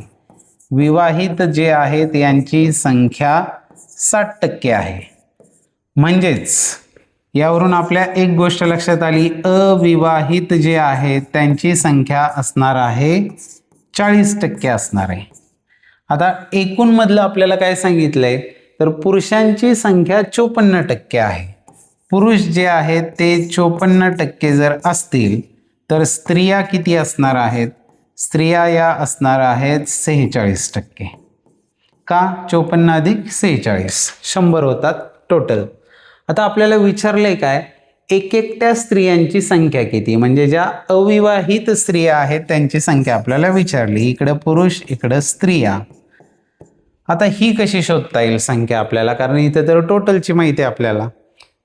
विवाहित जे आहेत यांची संख्या 60% आहे. म्हणजेच यावरून आपल्या एक गोष्ट लक्षात आली, अविवाहित जे आहेत त्यांची संख्या असणार आहे 40% असणार आहे. आता एकूण मधलं आपल्याला काय सांगितलंय, तर पुरुषांची संख्या 54% आहे. पुरुष जे आहेत ते 54% जर असतील तर स्त्रिया किती असणार आहेत? स्त्रिया या असणार आहेत 46%. का? 54 अधिक 46 100 होतात टोटल. आता आपल्याला विचारलंय काय, एकट्या स्त्रियांची संख्या किती, म्हणजे ज्या अविवाहित स्त्रिया आहेत त्यांची संख्या आपल्याला विचारली. इकडं पुरुष, इकडं स्त्रिया. आता ही कशी शोधता येईल संख्या आपल्याला, कारण इथे तर टोटलची माहिती आहे आपल्याला.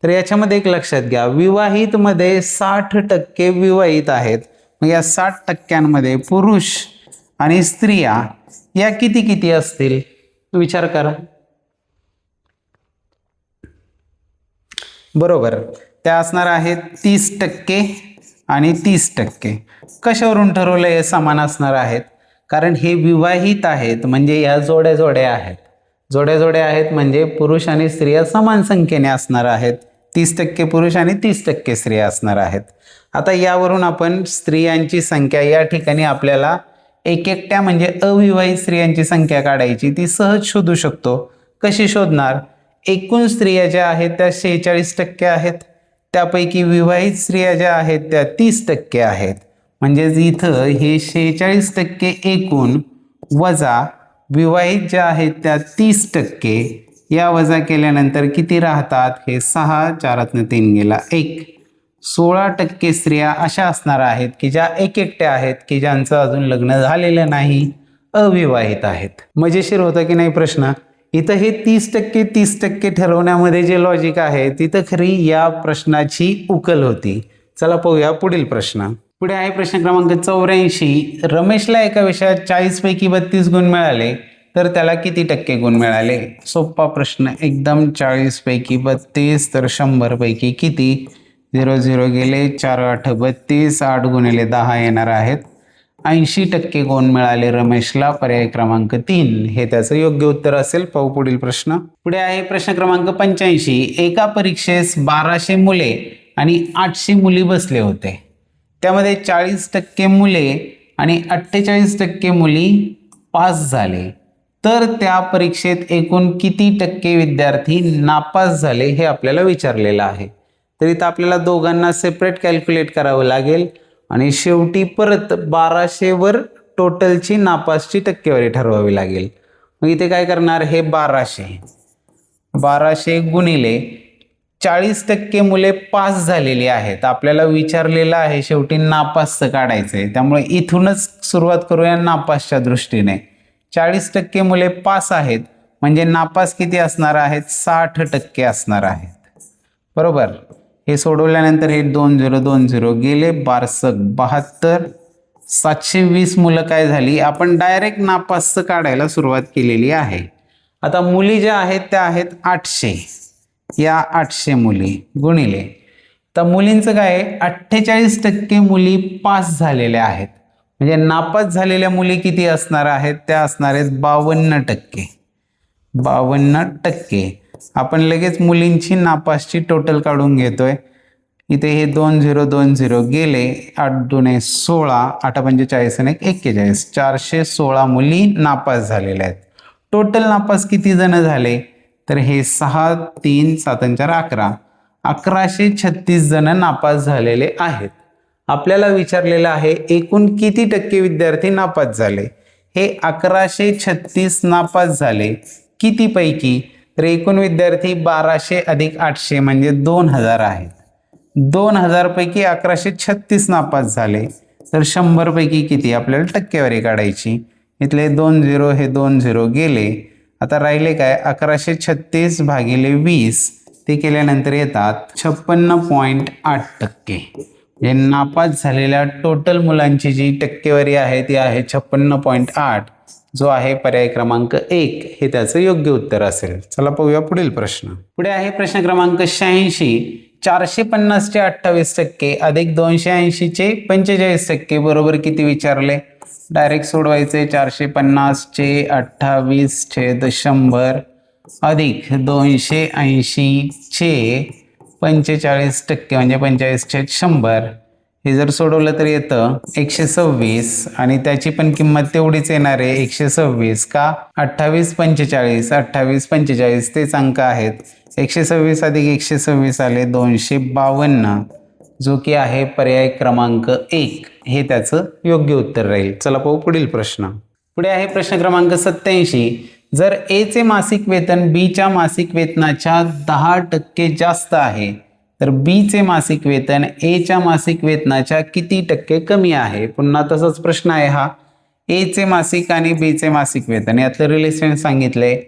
तर याच्यामध्ये एक लक्षात घ्या, विवाहित मध्ये 60% विवाहित आहेत. मग या 60%मध्ये पुरुष आणि स्त्रिया या किती किती असतील विचार करा. बरोबर, त्या असणार आहेत 30% आणि 30%. कशावरून ठरवलं हे समान असणार आहेत? कारण हे विवाहित आहेत म्हणजे या जोड्या जोड्या आहेत. जोड्या जोड्या आहेत म्हणजे पुरुष आणि स्त्रिया समान संख्येने असणार आहेत. 30% पुरुष आणि 30% स्त्रिया असणार आहेत. आता यावरून आपण स्त्रियांची संख्या या ठिकाणी आपल्याला एकट्या म्हणजे अविवाहित स्त्रियांची संख्या काढायची, ती सहज शोधू शकतो. कशी शोधणार? एकूण स्त्रिया ज्या आहेत त्या 46% आहेत, त्यापैकी विवाहित स्त्रिया ज्या आहेत त्या 30% आहेत. म्हणजे इथं हे 46% एकूण वजा विवाहित ज्या आहेत त्या 30%, या वजा केल्यानंतर किती राहतात? हे 6, 4 3 गेला 1. 16% स्त्रिया अशा असणार आहेत की ज्या एकट्या आहेत, की ज्यांचं अजून लग्न झालेलं नाही, अविवाहित आहेत. मजेशीर होतं की नाही प्रश्न? इथं हे 30% ठरवण्यामध्ये जे लॉजिक आहे तिथं खरी या प्रश्नाची उकल होती. चला पाहूया पुढील प्रश्न. पुढे आहे प्रश्न क्रमांक 84. रमेशला एका विषयात 40 पैकी 32 गुण मिळाले तर त्याला किती टक्के गुण मिळाले? सोपा प्रश्न एकदम. 40 पैकी 32 तर 100 पैकी किती? 0 0 गेले, 4 8 32, 8 गुणिले 10 येणार आहेत 80% गुण मिळाले रमेशला. पर्याय क्रमांक 3 हे त्याचं योग्य उत्तर असेल. पाहू पुढील प्रश्न. पुढे आहे प्रश्न क्रमांक 85. एका परीक्षेस 1200 मुले आणि 800 मुली बसले होते. त्यामध्ये 40% मुले आणि 48% मुली पास झाले, तर त्या परीक्षेत एकूण किती टक्के विद्यार्थी नापास झाले हे आपल्याला विचारलेलं आहे. तर इथं आपल्याला दोघांना सेपरेट कॅल्क्युलेट करावं लागेल आणि शेवटी परत 1200 वर टोटलची नापासची टक्केवारी ठरवावी लागेल. मग इथे काय करणार? हे 1200 1200 गुणिले 40% मुले पास झालेली आहेत. आपल्याला विचारलेलं आहे शेवटी नापासचं काढायचं आहे, त्यामुळे इथूनच सुरुवात करूया नापासच्या दृष्टीने. 40% मुले पास आहेत म्हणजे नापास किती असणार आहेत? 60% असणार आहेत. बरोबर. हे सोडवल्यानंतर हे 2020 गेले, 1272, 720 मुलं काय झाली? आपण डायरेक्ट नापासचं काढायला सुरुवात केलेली आहे. आता मुली ज्या आहेत त्या आहेत 800. या 800 मुली गुणिले, तर मुलींचं काय आहे? 48% मुली पास झालेल्या आहेत. म्हणजे नापास झालेल्या मुली किती असणार आहेत? त्या असणार आहेत 52%. 52%. आपण लगेच मुलींची नापासची टोटल काढून घेतोय. इथे हे 2020 गेले, 8 दुणे 16, 8 45 आणि 41, 416 मुली नापास झालेल्या आहेत. टोटल नापास किती जण झाले? तर हे 6, 3, 7, 4, 11, 1136 जण नापास झालेले आहेत. आपल्याला विचारलेलं आहे एकूण किती टक्के विद्यार्थी नापास झाले. हे 1136 नापास झाले किती पैकी? तर एकूण विद्यार्थी 1200 अधिक 800 म्हणजे 2000 आहेत. 2000 पैकी 1136 नापास झाले, तर 100 पैकी किती? आपल्याला टक्केवारी काढायची. इथले 20 हे 20 गेले. आता राहिले काय? 1136 भागिले 20, ते केल्यानंतर येतात 56.8%. हे नापास झालेल्या टोटल मुलांची जी टक्केवारी आहे ती आहे 56.8, जो आहे पर्याय क्रमांक 1 हे त्याचं योग्य उत्तर असेल. चला पाहूया पुढील प्रश्न. पुढे आहे प्रश्न क्रमांक 86. 450 चे 28% अधिक 280 चे 45% बरोबर किती विचारले? डायरेक्ट सोडवायचे. 450 चे 28/100 अधिक 280 चे 45% म्हणजे 45/100. हे जर सोडवलं तर येतं 126 आणि त्याची पण किंमत तेवढीच येणार आहे 126. का? 28 45, 28 45 तेच अंक आहेत. 126 अधिक 126 आले 252, जो की आहे पर्याय क्रमांक 1 हे त्याचं योग्य उत्तर राहील. चला पाहू पुढील प्रश्न. पुढे आहे प्रश्न क्रमांक 87. जर ए चे मासिक वेतन बी च्या मासिक वेतनाच्या 10% जास्त आहे, तर बी चे मासिक वेतन ए च्या मासिक वेतनाच्या किती टक्के कमी आहे? पुन्हा तसाच प्रश्न आहे हा. ए चे मासिक आणि बी चे मासिक वेतन यातलं रिलेशन सांगितलंय.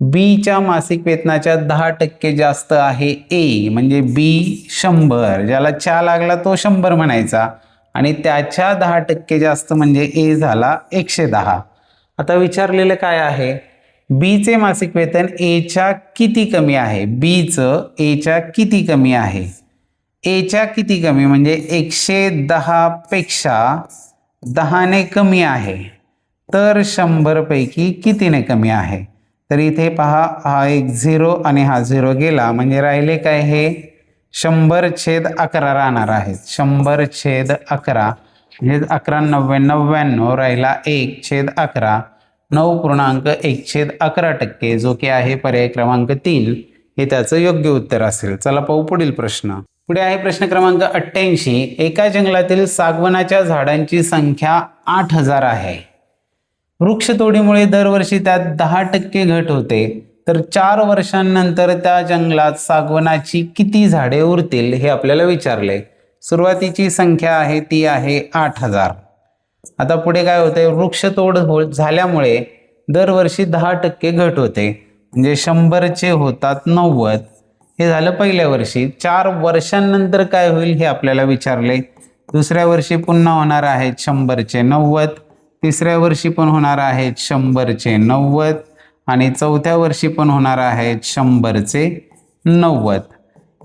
बी च्या मासिक वेतनाच्या 10% जास्त आहे ए, म्हणजे बी 100, ज्याला च्या लागला तो 100 म्हणायचा, आणि त्याच्या 10% जास्त म्हणजे ए झाला 110. आता विचारलेलं काय आहे? बी चे मासिक वेतन ए च्या किती कमी आहे? बी चं ए च्या किती कमी आहे? ए च्या किती कमी म्हणजे 110 पेक्षा 10ने कमी आहे, तर 100 पैकी कितीने कमी आहे? तर इथे पहा, हा एक 0 आणि हा 0 गेला, म्हणजे राहिले काय? हे 100/11 राहणार आहेत. 100/11 म्हणजे 11×99 राहिला 1/11, 9.1/11%, जो की आहे पर्याय क्रमांक 3 हे त्याचं योग्य उत्तर असेल. चला पाहू पुढील प्रश्न. पुढे आहे प्रश्न क्रमांक 88. एका जंगलातील सागवानाच्या झाडांची संख्या 8000 आहे. वृक्षतोडीमुळे दरवर्षी त्यात 10% घट होते, तर 4 वर्षांनंतर त्या जंगलात सागवानाची किती झाडे उरतील हे आपल्याला विचारले. सुरुवातीची संख्या आहे ती आहे 8000. आता पुढे काय होते? वृक्षतोड झाल्यामुळे दरवर्षी 10% घट होते, म्हणजे 100चे होतात 90. हे झालं पहिल्या वर्षी. 4 वर्षांनंतर काय होईल हे आपल्याला विचारले. दुसऱ्या वर्षी पुन्हा होणार आहेत 100चे 90, तिसऱ्या वर्षी पण होणार आहेत 100चे 90, आणि चौथ्या वर्षी पण होणार आहेत 100चे 90.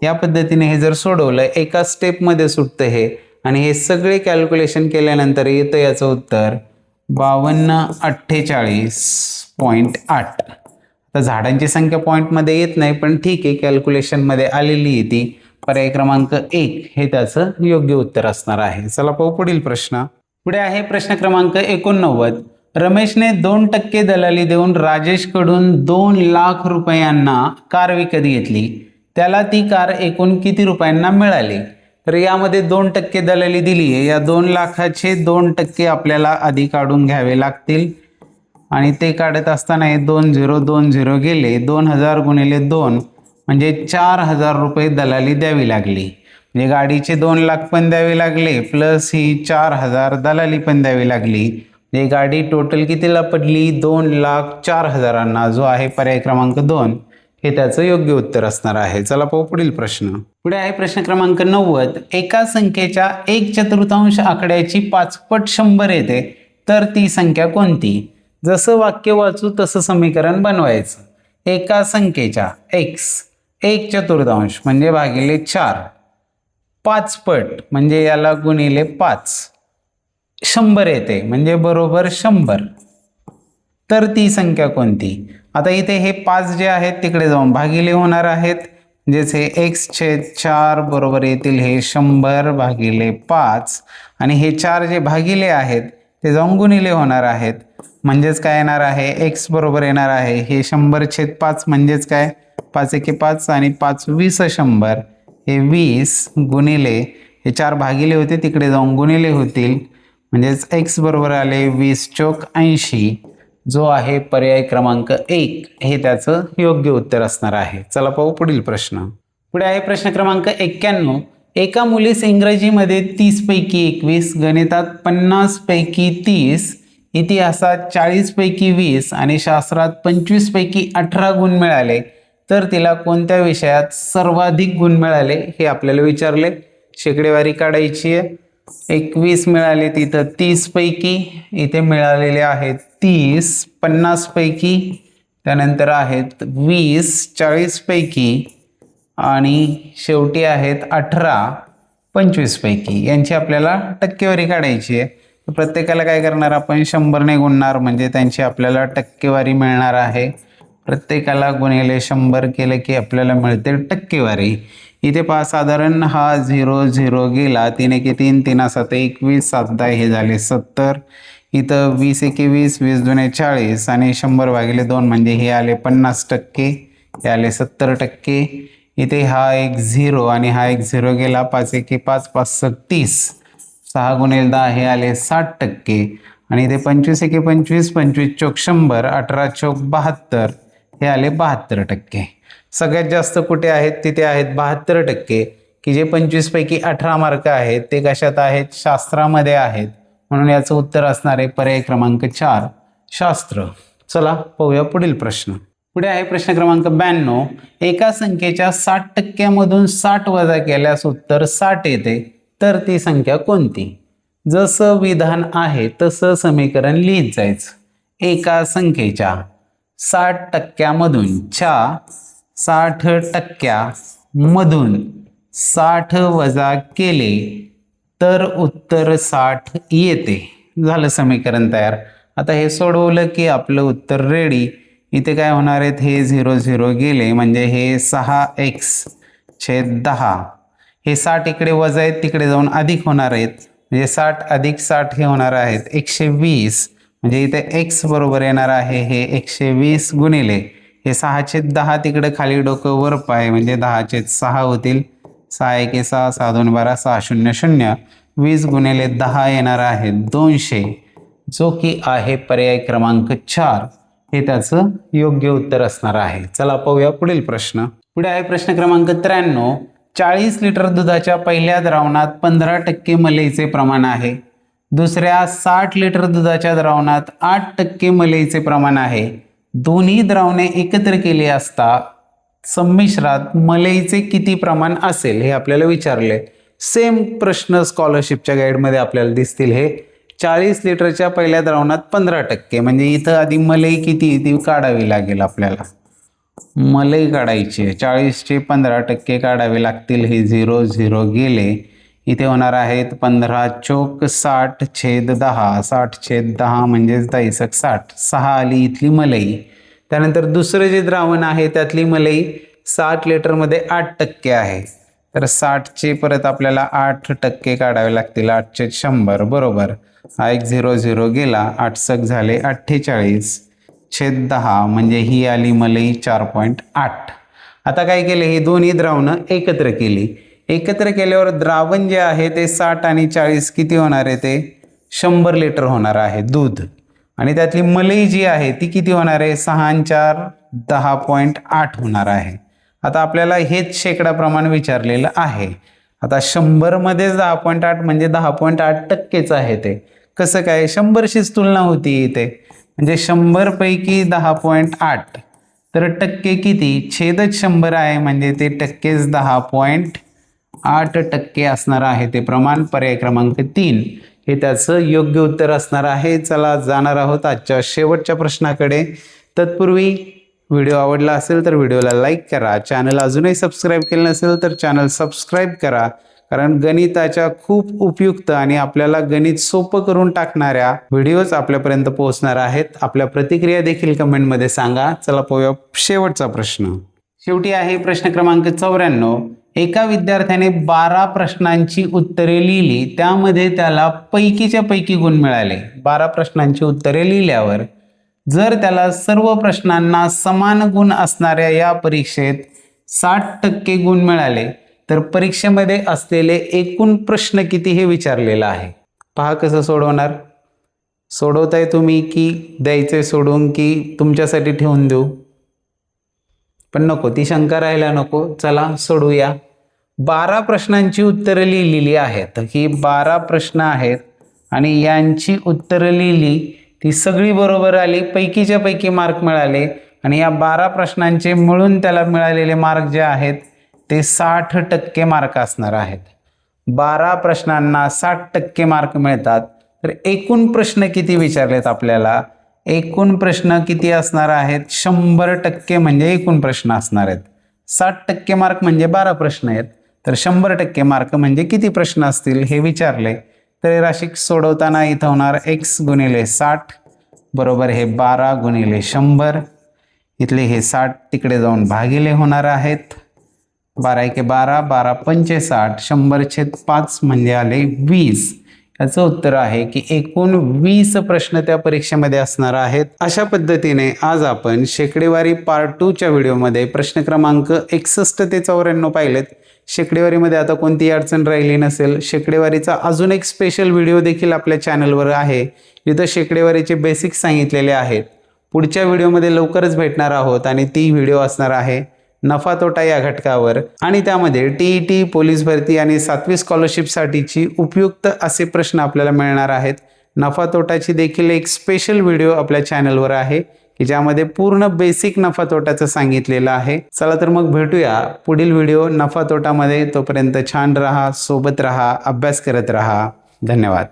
या पद्धतीने हे जर सोडवलं, एका स्टेपमध्ये सुटतं हे, आणि हे सगळे कॅल्क्युलेशन केल्यानंतर येतं याचं उत्तर 5248.8. आता झाडांची संख्या पॉईंटमध्ये येत नाही, पण ठीक आहे, कॅल्क्युलेशनमध्ये आलेली आहे ती. पर्याय क्रमांक 1 हे त्याचं योग्य उत्तर असणार आहे. चला पाहू पुढील प्रश्न. पुढे आहे प्रश्न क्रमांक 89. रमेशने 2% दलाली देऊन राजेशकडून 2 लाख रुपयांना कार विकत घेतली. त्याला ती कार एकूण किती रुपयांना मिळाली? तर यामध्ये 2% दलाली दिली आहे. या 2 लाखाचे 2% आपल्याला आधी काढून घ्यावे लागतील. आणि ते काढत असताना हे 2020 गेले. 2000 गुणिले 2 म्हणजे 4000 रुपये दलाली द्यावी लागली. म्हणजे गाडीचे 2 लाख पण द्यावे लागले प्लस ही 4000 दलाली पण द्यावी लागली. म्हणजे गाडी टोटल कितीला पडली? 2,04,000 जो आहे पर्याय क्रमांक 2 हे त्याचं योग्य उत्तर असणार आहे. चला पाहू पुढील प्रश्न. पुढे आहे प्रश्न क्रमांक 90. एका संख्येच्या 1/4 आकड्याची 5 पट 100 येते तर ती संख्या कोणती? जसं वाक्य वाचू तसं समीकरण बनवायचं. एका संख्येच्या x 1/4 म्हणजे भागिले 4, 5 पट म्हणजे याला गुणिले 5, 100 येते म्हणजे बरोबर 100 तर ती संख्या कोणती? आता इथे हे 5 जे आहेत तिकडे जाऊन भागिले होणार आहेत. म्हणजेच हे x/4 बरोबर येतील हे 100 भागिले 5 आणि हे 4 जे भागिले आहेत ते जाऊन गुणिले होणार आहेत. म्हणजेच काय येणार आहे? x बरोबर येणार आहे हे 100/5 म्हणजेच काय? 5 एके 5 आणि 5 20 100 हे 20 गुणिले हे 4 भागिले होते तिकडे जाऊन गुणिले होतील. म्हणजेच x बरोबर आले 20 चोक 80 जो आहे पर्याय क्रमांक 1 हे त्याचं योग्य उत्तर असणार आहे. चला पाहू पुढील प्रश्न. पुढे आहे प्रश्न क्रमांक 91. एका मुलीस इंग्रजीमध्ये 30 पैकी 21, गणितात 50 पैकी 30, इतिहासात 40 पैकी 20 आणि शास्त्रात 25 पैकी 18 गुण मिळाले तर तिला कोणत्या विषयात सर्वाधिक गुण मिळाले हे आपल्याला विचारले. शेकडेवारी काढायची आहे. 21 मिळाले तिथं 30 पैकी, इथे मिळालेले आहेत 30 50 पैकी, त्यानंतर आहेत 20 40 पैकी आणि शेवटी आहेत 18 25 पैकी. यांची आपल्याला टक्केवारी काढायची आहे. प्रत्येकाला काय करणार आपण? 100 गुणणार म्हणजे त्यांची आपल्याला टक्केवारी मिळणार आहे. प्रत्येकाला गुणिले 100 केलं की आपल्याला मिळते टक्केवारी. इथे पहा साधारण हा 0 0 गेला. 3 एके 3 3 7 21 7 10 हे झाले 70. इथं 20 एके 20 20 दुने 40 आणि 100 भागिले 2 म्हणजे हे आले 50%, हे आले 70%. इथे हा एक 0 आणि हा एक 0 गेला. 5 एके 5 5 30 6 गुणिले 10 हे आले 60% आणि इथे 25 एके 25 25 चोक 100 18 चोक 72 हे आले 72%. सगळ्यात जास्त कुठे आहेत? तिथे आहेत 72%, की जे 25 पैकी 18 मार्क आहेत ते कशात आहेत? शास्त्रामध्ये आहेत. म्हणून याचं उत्तर असणार आहे पर्याय क्रमांक 4 शास्त्र. चला पाहूया पुढील प्रश्न. पुढे आहे प्रश्न क्रमांक 92. एका संख्येच्या 60% 60 वजा केल्यास उत्तर 60 येते तर ती संख्या कोणती? जसं विधान आहे तसं समीकरण लिहित जायचं. एका संख्येच्या 60% च्या 60% 60 वजा केले तर उत्तर 60 येते. झालं समीकरण तयार. आता हे सोडवलं की आपलं उत्तर रेडी. इथे काय होणार आहेत? हे 0 0 गेले म्हणजे हे 6x/10 हे 60 इकडे वजा आहेत तिकडे जाऊन अधिक होणार आहेत. म्हणजे 60 अधिक 60 हे होणार आहेत 120. म्हणजे इथे x बरोबर येणार आहे हे 120 गुणिले हे 6/10 तिकडे खाली डोकं वर पाय म्हणजे 10/6 होतील. 6 एके 6 6 2 12 6 0 0 20 गुणिले 10 येणार आहे 200 जो की आहे पर्याय क्रमांक 4 हे त्याचं योग्य उत्तर असणार आहे. चला पाहूया पुढील प्रश्न. पुढे आहे प्रश्न क्रमांक 93. 40 लिटर दुधाच्या पहिल्या द्रावणात 15% मलईचे प्रमाण आहे. दुसऱ्या 60 लिटर दुधाच्या द्रावणात 8% मलईचे प्रमाण आहे. दोन्ही द्रावणे एकत्र केली असता संमिश्रात मलईचे किती प्रमाण असेल हे आपल्याला विचारले. सेम प्रश्न स्कॉलरशिपच्या गाईडमध्ये आपल्याला दिसतील. हे 40 लिटरच्या पहिल्या द्रावणात 15% म्हणजे इथं आधी मलई किती ती काढावी लागेल आपल्याला. मलई काढायची आहे 40चे 15% काढावे लागतील. हे 0 0 गेले. इथे होणार आहेत 15 चोक 60/10 60/10 म्हणजेच 10/60 6 आली इथली मलई. त्यानंतर दुसरं जे द्रावण आहे त्यातली मलई 60 लिटरमध्ये 8% आहे. तर 60चे परत आपल्याला 8% काढावे लागतील. 8/100 बरोबर. हा एक 0 0 गेला. 8 झाले 48/10 म्हणजे ही आली मलई 4.8. आता काय केले? ही दोन्ही द्रावणं एकत्र केली. एकत्र केल्यावर द्रावण जे आहे ते 60 आणि 40 किती होणार आहे? ते 100 लिटर होणार आहे दूध. आणि त्यातली मलई जी आहे ती किती होणार आहे, 6 आणि 4 10.8 होणार आहे. आता आपल्याला हेच शेकडा प्रमाण विचारलेलं आहे. आता 100 मध्येच 10.8 म्हणजे 10.8% आहे. ते कसं काय, 100शीच तुलना होती इथे, म्हणजे 100 पैकी 10.8 तर टक्के किती, छेदच 100 आहे म्हणजे ते टक्केच 10.8% असणार आहे ते प्रमाण. पर्याय क्रमांक 3 हे त्याचं योग्य उत्तर असणार आहे. चला जाणार आहोत आजच्या शेवटच्या प्रश्नाकडे. तत्पूर्वी व्हिडिओ आवडला असेल तर व्हिडिओला लाईक करा, चॅनल अजूनही सबस्क्राईब केलं नसेल तर चॅनल सबस्क्राईब करा, कारण गणिताच्या खूप उपयुक्त आणि आपल्याला गणित सोपं करून टाकणाऱ्या व्हिडिओज आपल्यापर्यंत पोहोचणार आहेत. आपल्या प्रतिक्रिया देखील कमेंटमध्ये सांगा. चला पाहूया शेवटचा प्रश्न. शेवटी आहे प्रश्न क्रमांक 94. एका विद्यार्थ्याने 12 प्रश्नांची उत्तरे लिहिली, त्यामध्ये त्याला पैकीच्या पैकी गुण मिळाले. 12 प्रश्नांची उत्तरे लिहिल्यावर जर त्याला सर्व प्रश्नांना समान गुण असणाऱ्या या परीक्षेत 60% गुण मिळाले तर परीक्षेमध्ये असलेले एकूण प्रश्न किती हे विचारलेलं आहे. पहा कसं सोडवणार. सोडवताय तुम्ही की द्यायचे सोडून की तुमच्यासाठी ठेवून देऊ, पण नको, ती शंका राहायला नको. चला सोडूया. 12 प्रश्नांची उत्तरं लिहिलेली आहेत. ही 12 प्रश्न आहेत आणि यांची उत्तरं लिहिली, ती सगळी बरोबर आली, पैकीच्या पैकी मार्क मिळाले आणि या 12 प्रश्नांचे मिळून त्याला मिळालेले मार्क जे आहेत ते 60% मार्क असणार आहेत. 12 प्रश्नांना 60% मार्क मिळतात तर एकूण प्रश्न किती विचारलेत आपल्याला, एकूण प्रश्न किती असणार आहेत, 100% म्हणजे एकूण प्रश्न असणार आहेत. 60% मार्क म्हणजे 12 प्रश्न आहेत, तर 100% मार्क म्हणजे किती प्रश्न असतील हे विचारले. तर हे राशी सोडवताना इथं होणार x गुणिले 60 बरोबर हे 12 गुणिले 100. इथले हे 60 तिकडे जाऊन भागिले होणार आहेत. 12 × 12 12 पंचे 60, 100/5 म्हणजे आले 20. याचं उत्तर आहे की एकूण 20 प्रश्न त्या परीक्षेमध्ये असणार आहेत. अशा पद्धतीने आज आपण शेकडेवारी पार्ट 2च्या व्हिडिओमध्ये प्रश्न क्रमांक 61 ते 94 पाहिलेत. शेकडेवारीमध्ये आता कोणतीही अडचण राहिली नसेल. शेकडेवारीचा अजून एक स्पेशल व्हिडिओ देखील आपल्या चॅनलवर आहे, जिथं शेकडेवारीचे बेसिक्स सांगितलेले आहेत. पुढच्या व्हिडिओमध्ये लवकरच भेटणार आहोत आणि ती व्हिडिओ असणार आहे नफा तोटा या घटकावर, आणि त्यामध्ये TET, पोलीस भरती आणि 7वी स्कॉलरशिपसाठीची उपयुक्त असे प्रश्न आपल्याला मिळणार आहेत. नफा तोटाची देखील एक स्पेशल व्हिडिओ आपल्या चॅनलवर आहे की ज्यामध्ये पूर्ण बेसिक नफा तोटाचं सांगितलेलं आहे. चला तर मग भेटूया पुढील व्हिडिओ नफा तोटामध्ये. तोपर्यंत छान राहा, सोबत राहा, अभ्यास करत राहा. धन्यवाद.